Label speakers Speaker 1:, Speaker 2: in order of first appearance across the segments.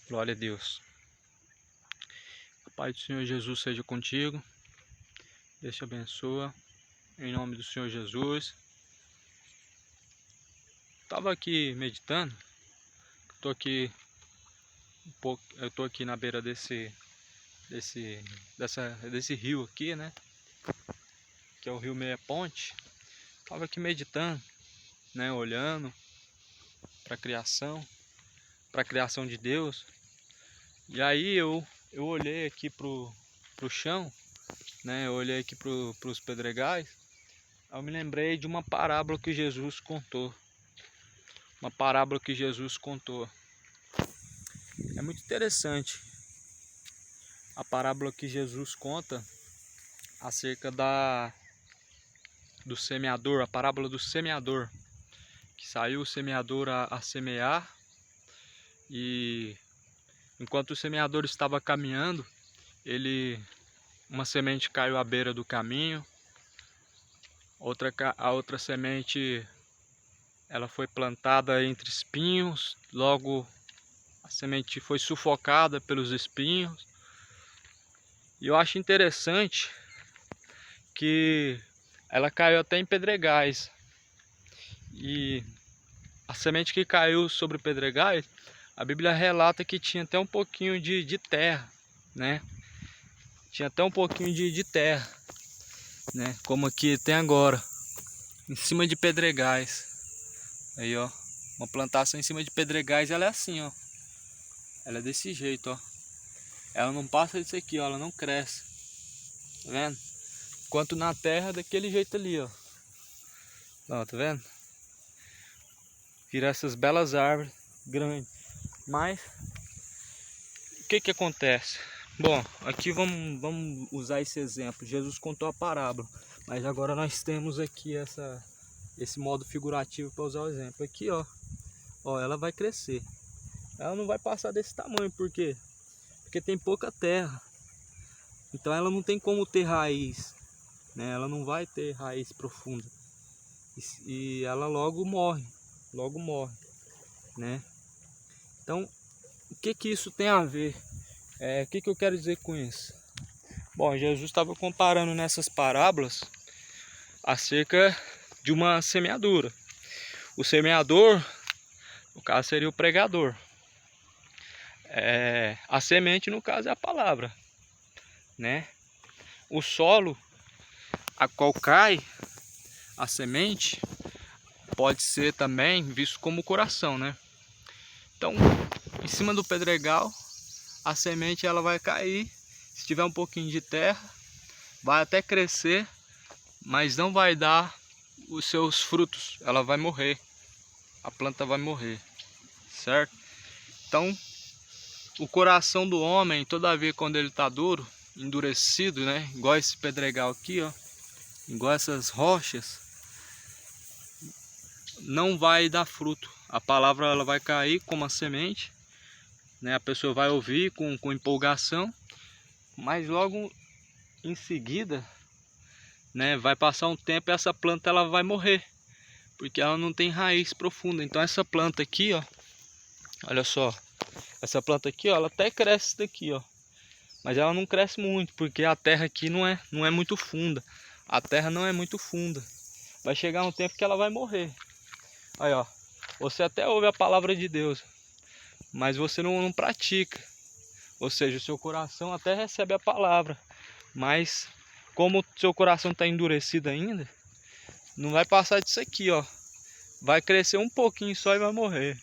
Speaker 1: Glória a Deus. A paz do Senhor Jesus seja contigo. Deus te abençoa. Em nome do Senhor Jesus. Estava aqui meditando. Eu tô aqui na beira desse rio aqui, né? Que é o rio Meia Ponte. Estava aqui meditando, né? Olhando para a criação de Deus. E aí eu olhei aqui pro chão, né? Eu olhei aqui pros pedregais. Eu me lembrei de uma parábola que Jesus contou. Uma parábola que Jesus contou. É muito interessante a parábola que Jesus conta acerca do semeador, a parábola do semeador. Que saiu o semeador a semear, e enquanto o semeador estava caminhando, uma semente caiu à beira do caminho, a outra semente ela foi plantada entre espinhos, logo a semente foi sufocada pelos espinhos. E eu acho interessante que ela caiu até em pedregais. E a semente que caiu sobre pedregais, a Bíblia relata que tinha até um pouquinho de terra, né? Tinha até um pouquinho de terra, né? Como aqui tem agora, em cima de pedregais. Aí, ó, uma plantação em cima de pedregais, ela é assim, ó. Ela é desse jeito, ó. Ela não passa disso aqui, ó, ela não cresce. Tá vendo? Enquanto na terra, daquele jeito ali, ó. Ó, tá vendo? Vira essas belas árvores grandes. Mas o que acontece? Bom, aqui vamos usar esse exemplo. Jesus contou a parábola, mas agora nós temos aqui esse modo figurativo para usar o exemplo. Aqui, ó, ela vai crescer. Ela não vai passar desse tamanho, por quê? Porque tem pouca terra. Então ela não tem como ter raiz, né? Ela não vai ter raiz profunda. E ela logo morre, né? Então, o que isso tem a ver? O que eu quero dizer com isso? Bom, Jesus estava comparando nessas parábolas acerca de uma semeadura. O semeador, no caso, seria o pregador. A semente, no caso, é a palavra, né? O solo a qual cai a semente pode ser também visto como o coração, né? Então, em cima do pedregal, a semente ela vai cair. Se tiver um pouquinho de terra, vai até crescer, mas não vai dar os seus frutos. Ela vai morrer. A planta vai morrer, certo? Então, o coração do homem, todavia, quando ele está duro, endurecido, né? Igual esse pedregal aqui, ó, igual essas rochas, não vai dar fruto. A palavra ela vai cair como a semente, né? A pessoa vai ouvir com empolgação, mas logo em seguida, né? Vai passar um tempo e essa planta ela vai morrer, porque ela não tem raiz profunda. Então essa planta aqui, ó, olha só, essa planta aqui, ó, ela até cresce daqui, ó. Mas ela não cresce muito, porque a terra aqui não é muito funda. A terra não é muito funda. Vai chegar um tempo que ela vai morrer. Aí, ó. Você até ouve a palavra de Deus, mas você não pratica. Ou seja, o seu coração até recebe a palavra, mas como o seu coração está endurecido ainda, não vai passar disso aqui, ó. Vai crescer um pouquinho só e vai morrer.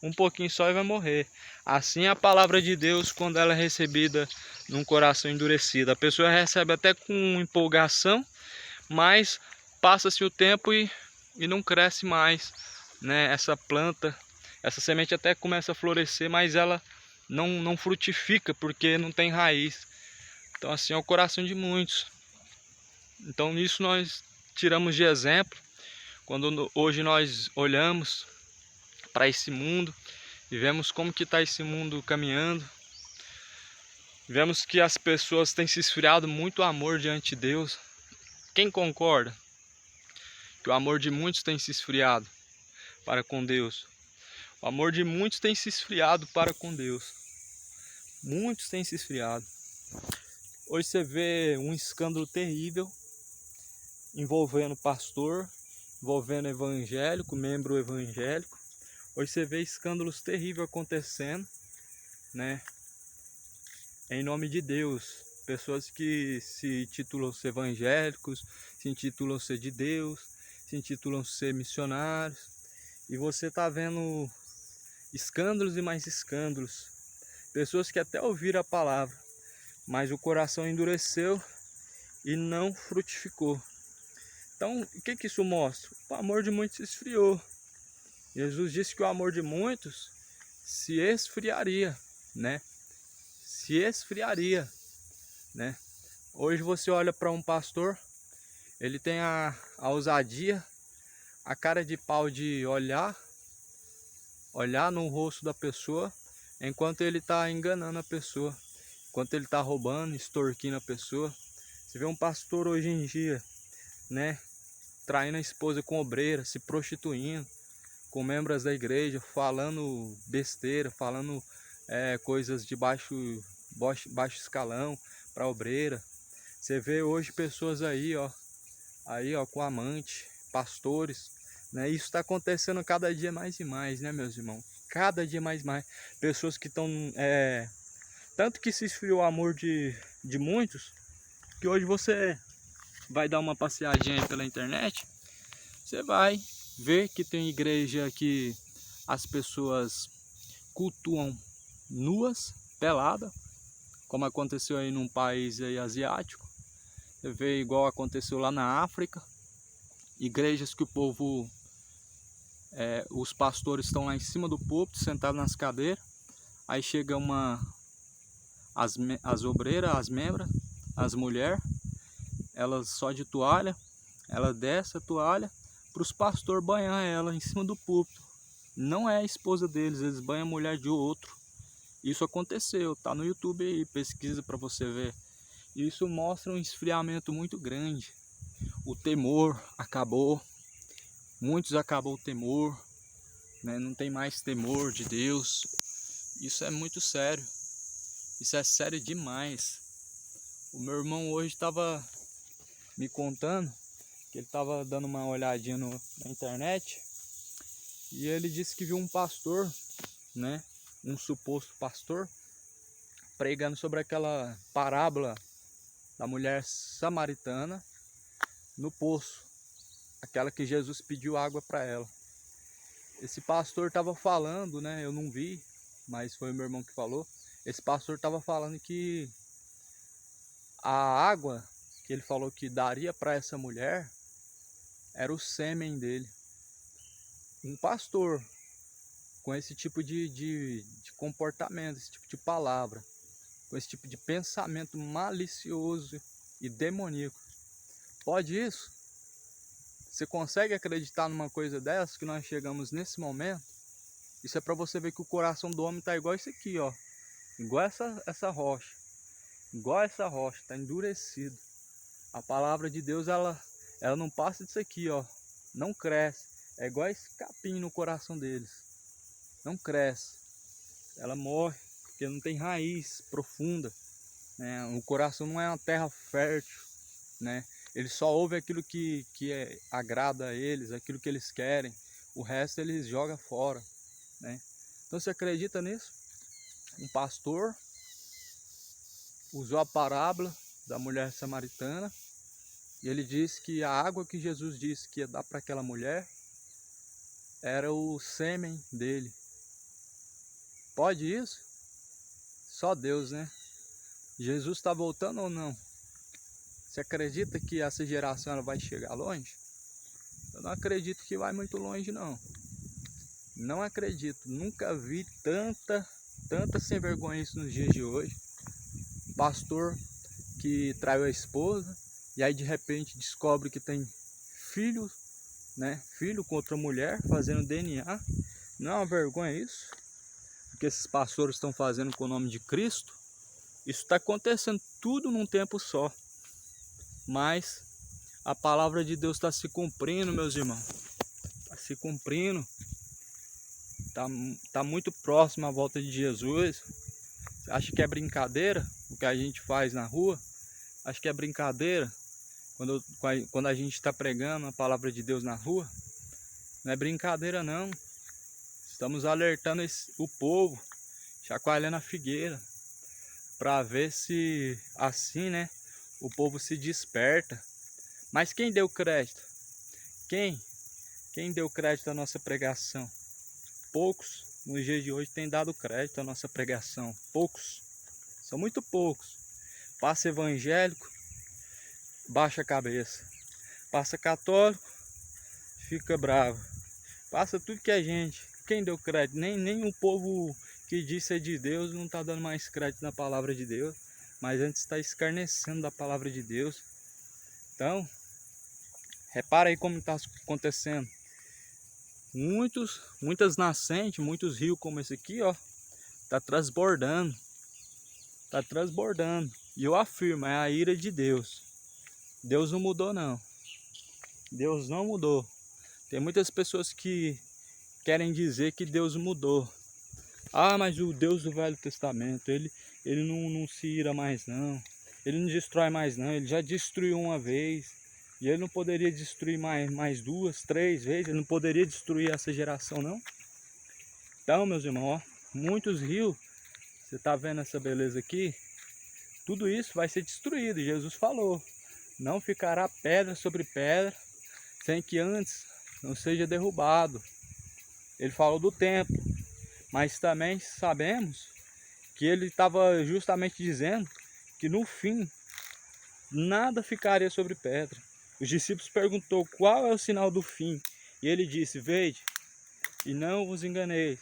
Speaker 1: Um pouquinho só e vai morrer. Assim é a palavra de Deus quando ela é recebida num coração endurecido. A pessoa recebe até com empolgação, mas passa-se o tempo e não cresce mais, né? Essa planta, essa semente até começa a florescer, mas ela não frutifica porque não tem raiz. Então assim é o coração de muitos. Então nisso nós tiramos de exemplo quando hoje nós olhamos para esse mundo e vemos como que está esse mundo caminhando. Vemos que as pessoas têm se esfriado muito o amor diante de Deus. Quem concorda que o amor de muitos tem se esfriado para com Deus? O amor de muitos tem se esfriado para com Deus. Muitos têm se esfriado. Hoje você vê um escândalo terrível envolvendo pastor, envolvendo evangélico, membro evangélico. Hoje você vê escândalos terríveis acontecendo, né? Em nome de Deus. Pessoas que se intitulam ser evangélicos, se intitulam ser de Deus, se intitulam ser missionários. E você está vendo escândalos e mais escândalos. Pessoas que até ouviram a palavra, mas o coração endureceu e não frutificou. Então, o que isso mostra? O amor de muitos se esfriou. Jesus disse que o amor de muitos se esfriaria, né? Se esfriaria, né? Hoje você olha para um pastor, ele tem a ousadia, a cara de pau de olhar no rosto da pessoa, enquanto ele está enganando a pessoa, enquanto ele está roubando, extorquindo a pessoa. Você vê um pastor hoje em dia, né, traindo a esposa com obreira, se prostituindo, com membros da igreja, falando besteira, falando coisas de baixo escalão para obreira. Você vê hoje pessoas aí, ó, com amante, pastores, né? Isso está acontecendo cada dia mais e mais, né, meus irmãos? Cada dia mais e mais. Pessoas que estão... tanto que se esfriou o amor de muitos, que hoje você vai dar uma passeadinha aí pela internet, você vai ver que tem igreja que as pessoas cultuam nuas, peladas, como aconteceu aí num país aí asiático. Você vê igual aconteceu lá na África, igrejas que o povo, os pastores estão lá em cima do púlpito, sentados nas cadeiras, aí chega as obreiras, as membras, as mulheres, elas só de toalha, ela desce a toalha para os pastores banhar ela em cima do púlpito. Não é a esposa deles, eles banham a mulher de outro. Isso aconteceu, tá no YouTube aí, pesquisa para você ver. Isso mostra um esfriamento muito grande. O temor acabou, muitos acabou o temor, né? Não tem mais temor de Deus. Isso é muito sério, isso é sério demais. O meu irmão hoje estava me contando que ele estava dando uma olhadinha na internet e ele disse que viu um pastor, né? Um suposto pastor, pregando sobre aquela parábola da mulher samaritana no poço, aquela que Jesus pediu água para ela. Esse pastor estava falando, né? Eu não vi, mas foi o meu irmão que falou. Esse pastor estava falando que a água que ele falou que daria para essa mulher era o sêmen dele. Um pastor com esse tipo de comportamento, esse tipo de palavra, com esse tipo de pensamento malicioso e demoníaco. Pode isso? Você consegue acreditar numa coisa dessa que nós chegamos nesse momento? Isso é para você ver que o coração do homem está igual isso aqui, ó. Igual essa rocha. Igual essa rocha, está endurecido. A palavra de Deus, ela não passa disso aqui, ó. Não cresce. É igual esse capim no coração deles. Não cresce. Ela morre, porque não tem raiz profunda, né? O coração não é uma terra fértil, né? Eles só ouvem aquilo que agrada a eles, aquilo que eles querem. O resto eles jogam fora, né? Então você acredita nisso? Um pastor usou a parábola da mulher samaritana e ele disse que a água que Jesus disse que ia dar para aquela mulher era o sêmen dele. Pode isso? Só Deus, né? Jesus está voltando ou não? Você acredita que essa geração ela vai chegar longe? Eu não acredito que vai muito longe, não. Não acredito. Nunca vi tanta sem vergonha isso nos dias de hoje. Pastor que traiu a esposa e aí de repente descobre que tem filho, né? Filho com outra mulher, fazendo DNA. Não é uma vergonha isso? O que esses pastores estão fazendo com o nome de Cristo? Isso está acontecendo tudo num tempo só. Mas a palavra de Deus está se cumprindo, meus irmãos. Está se cumprindo. Tá muito próximo a volta de Jesus. Acha que é brincadeira o que a gente faz na rua? Acha que é brincadeira quando a gente está pregando a palavra de Deus na rua? Não é brincadeira não. Estamos alertando o povo, chacoalhando a figueira, para ver se assim, né, o povo se desperta. Mas quem deu crédito? Quem deu crédito à nossa pregação? Poucos nos dias de hoje têm dado crédito à nossa pregação. Poucos. São muito poucos. Passa evangélico, baixa a cabeça. Passa católico, fica bravo. Passa tudo que é gente. Quem deu crédito? Nem o povo que diz ser de Deus não está dando mais crédito na palavra de Deus. Mas antes está escarnecendo da palavra de Deus. Então, repara aí como está acontecendo. Muitas nascentes, muitos rios como esse aqui, ó, tá transbordando. Tá transbordando. E eu afirmo, é a ira de Deus. Deus não mudou não. Deus não mudou. Tem muitas pessoas que querem dizer que Deus mudou. Ah, mas o Deus do Velho Testamento, ele não se ira mais não. Ele não destrói mais não. Ele já destruiu uma vez. E ele não poderia destruir mais 2, 3 vezes. Ele não poderia destruir essa geração não. Então, meus irmãos, ó, muitos rios. Você está vendo essa beleza aqui? Tudo isso vai ser destruído. Jesus falou. Não ficará pedra sobre pedra, sem que antes não seja derrubado. Ele falou do templo, mas também sabemos que ele estava justamente dizendo que no fim nada ficaria sobre pedra. Os discípulos perguntou qual é o sinal do fim, e ele disse: vede, e não vos enganeis,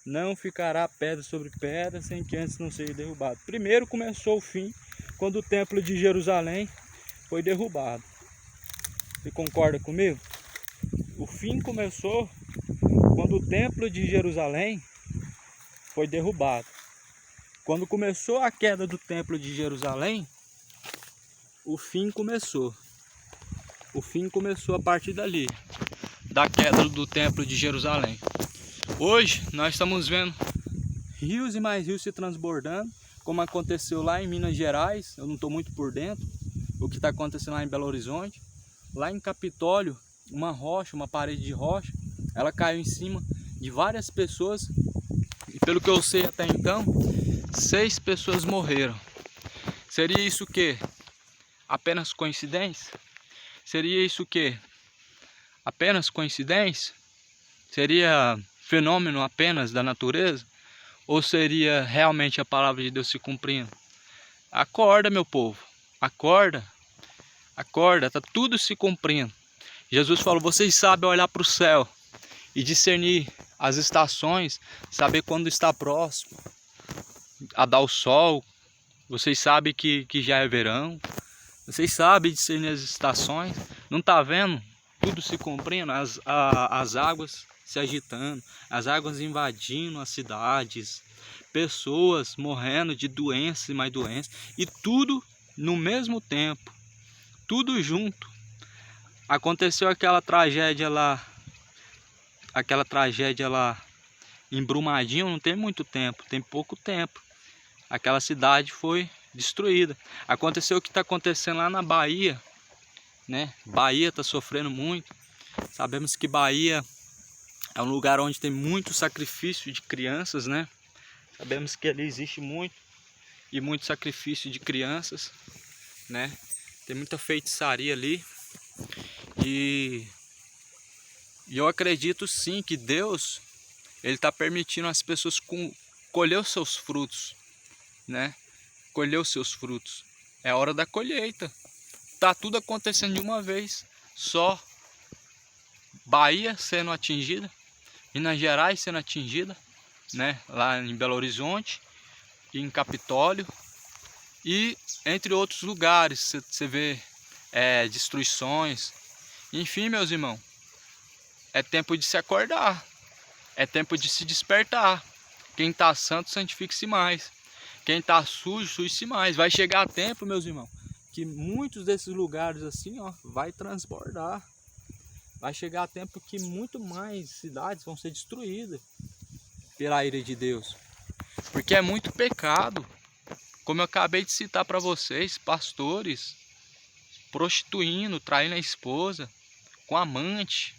Speaker 1: não ficará pedra sobre pedra sem que antes não seja derrubado. Primeiro começou o fim quando o templo de Jerusalém foi derrubado. Você concorda comigo? O fim começou quando o templo de Jerusalém foi derrubado. Quando começou a queda do templo de Jerusalém, o fim começou. O fim começou a partir dali, da queda do templo de Jerusalém. Hoje nós estamos vendo rios e mais rios se transbordando, como aconteceu lá em Minas Gerais. Eu não estou muito por dentro o que está acontecendo lá em Belo Horizonte. Lá em Capitólio, uma rocha, uma parede de rocha, ela caiu em cima de várias pessoas. E pelo que eu sei até então, 6 pessoas morreram. Seria isso o quê? Apenas coincidência? Seria isso o quê? Apenas coincidência? Seria fenômeno apenas da natureza? Ou seria realmente a palavra de Deus se cumprindo? Acorda, meu povo. Acorda. Acorda, está tudo se cumprindo. Jesus falou, vocês sabem olhar para o céu e discernir as estações, saber quando está próximo a dar o sol. Vocês sabem que já é verão. Vocês sabem discernir as estações. Não está vendo tudo se cumprindo? As águas se agitando, as águas invadindo as cidades, pessoas morrendo de doenças e mais doenças, e tudo no mesmo tempo, tudo junto. Aconteceu aquela tragédia lá em Brumadinho, não tem muito tempo, tem pouco tempo. Aquela cidade foi destruída. Aconteceu o que está acontecendo lá na Bahia, né? Bahia está sofrendo muito. Sabemos que Bahia é um lugar onde tem muito sacrifício de crianças, né? Sabemos que ali existe muito sacrifício de crianças, né? Tem muita feitiçaria ali. E eu acredito sim que Deus, ele está permitindo as pessoas colher os seus frutos, né? Colher os seus frutos. É a hora da colheita. Tá tudo acontecendo de uma vez só. Bahia sendo atingida, Minas Gerais sendo atingida, né? Lá em Belo Horizonte, e em Capitólio, e entre outros lugares você vê destruições. Enfim, meus irmãos, é tempo de se acordar, é tempo de se despertar. Quem está santo, santifique-se mais. Quem está sujo, suje-se mais. Vai chegar tempo, meus irmãos, que muitos desses lugares assim, ó, vai transbordar. Vai chegar tempo que muito mais cidades vão ser destruídas pela ira de Deus. Porque é muito pecado. Como eu acabei de citar para vocês, pastores prostituindo, traindo a esposa, com amante,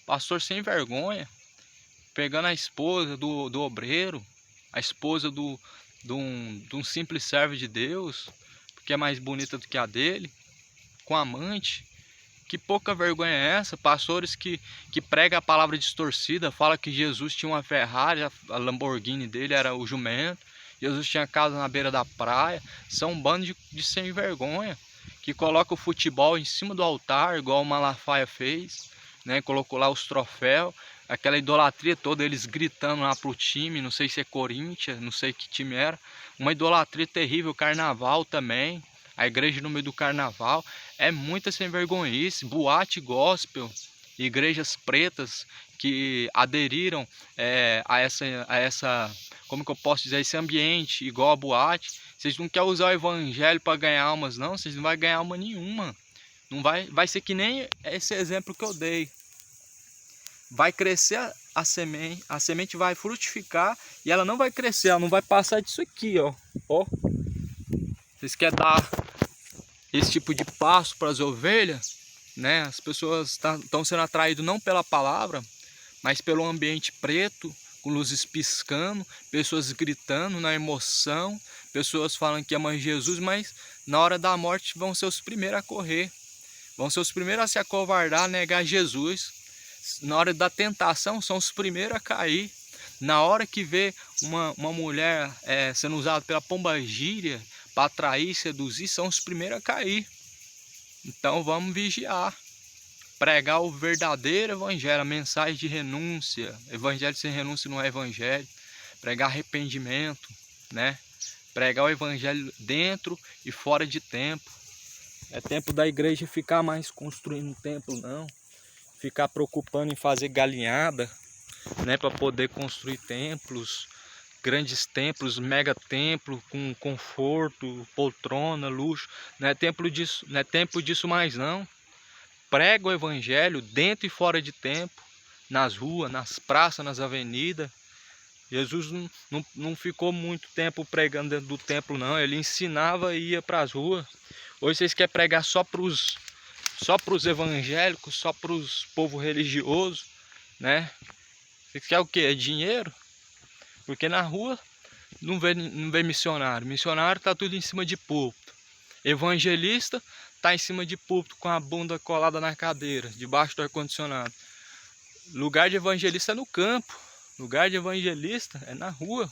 Speaker 1: pastor sem vergonha, pegando a esposa do obreiro, a esposa de um simples servo de Deus, porque é mais bonita do que a dele, com amante. Que pouca vergonha é essa? Pastores que pregam a palavra distorcida, fala que Jesus tinha uma Ferrari, a Lamborghini dele era o jumento, Jesus tinha casa na beira da praia. São um bando de sem vergonha, que coloca o futebol em cima do altar, igual o Malafaia fez, né? Colocou lá os troféus, aquela idolatria toda, eles gritando lá pro time, não sei se é Corinthians, não sei que time era, uma idolatria terrível. Carnaval também, a igreja no meio do carnaval, é muita sem vergonhice, boate gospel, igrejas pretas que aderiram a essa, como que eu posso dizer, esse ambiente igual a boate. Vocês não querem usar o evangelho para ganhar almas, não? Vocês não vão ganhar alma nenhuma. Não vai ser que nem esse exemplo que eu dei. Vai crescer a semente vai frutificar e ela não vai crescer, ela não vai passar disso aqui, ó. Ó. Vocês querem dar esse tipo de pasto para as ovelhas, né? As pessoas estão sendo atraídas não pela palavra, mas pelo ambiente preto, com luzes piscando, pessoas gritando na emoção, pessoas falando que amam Jesus, mas na hora da morte vão ser os primeiros a correr, vão ser os primeiros a se acovardar, a negar Jesus. Na hora da tentação são os primeiros a cair. Na hora que vê uma mulher sendo usada pela pombagíria para atrair, seduzir, são os primeiros a cair. Então vamos vigiar, pregar o verdadeiro evangelho, a mensagem de renúncia. Evangelho sem renúncia não é evangelho. Pregar arrependimento, né? Pregar o evangelho dentro e fora de templo. É tempo da igreja ficar mais construindo templo, não. Ficar preocupando em fazer galinhada, né, para poder construir templos, grandes templos, mega templo com conforto, poltrona, luxo. Não é tempo disso mais não. Prega o evangelho dentro e fora de templo, nas ruas, nas praças, nas avenidas. Jesus não ficou muito tempo pregando dentro do templo não, ele ensinava e ia para as ruas. Hoje vocês querem pregar só para os evangélicos, só para os povos religiosos, né? Vocês querem o quê? É dinheiro? Porque na rua não vê missionário. Missionário tá tudo em cima de púlpito. Evangelista tá em cima de púlpito com a bunda colada na cadeira, debaixo do ar-condicionado. Lugar de evangelista é no campo. Lugar de evangelista é na rua.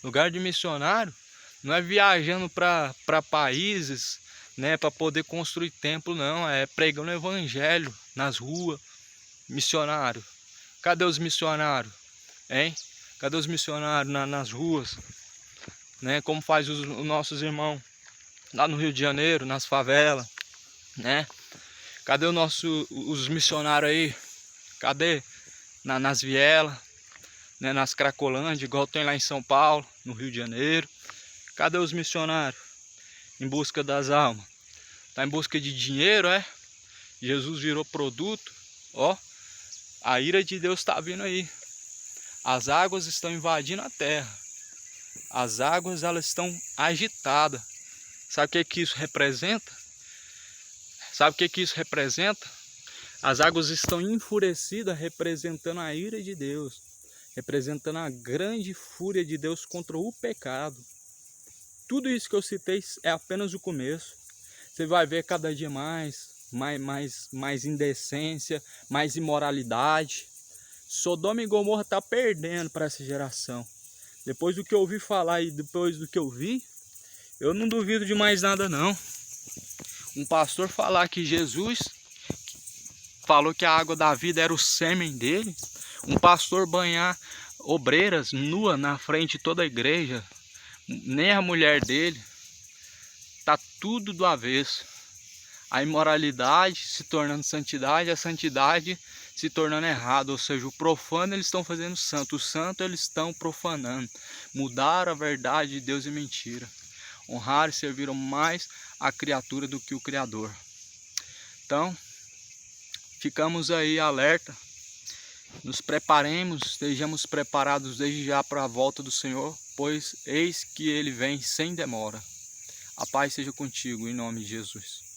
Speaker 1: Lugar de missionário não é viajando para países, né, para poder construir templo, não. É pregando o evangelho nas ruas. Missionário. Cadê os missionários? Hein? Cadê os missionários nas ruas? Né? Como faz os nossos irmãos lá no Rio de Janeiro, nas favelas, né? Cadê os missionários aí? Cadê? Nas vielas, né? Nas Cracolândias, igual tem lá em São Paulo, no Rio de Janeiro. Cadê os missionários? Em busca das almas. Tá em busca de dinheiro, é? Jesus virou produto, ó. A ira de Deus está vindo aí. As águas estão invadindo a terra. As águas, elas estão agitadas. Sabe o que isso representa? Sabe o que isso representa? As águas estão enfurecidas, representando a ira de Deus, representando a grande fúria de Deus contra o pecado. Tudo isso que eu citei é apenas o começo. Você vai ver cada dia mais indecência, mais imoralidade. Sodoma e Gomorra está perdendo para essa geração. Depois do que eu ouvi falar e depois do que eu vi, eu não duvido de mais nada não. Um pastor falar que Jesus falou que a água da vida era o sêmen dele. Um pastor banhar obreiras nua na frente de toda a igreja, nem a mulher dele. Tá tudo do avesso. A imoralidade se tornando santidade, a santidade se tornando errado, ou seja, o profano eles estão fazendo santo, o santo eles estão profanando. Mudaram a verdade de Deus e mentira. Honraram e serviram mais a criatura do que o Criador. Então, ficamos aí alerta nos preparemos, estejamos preparados desde já para a volta do Senhor, pois eis que Ele vem sem demora. A paz seja contigo, em nome de Jesus.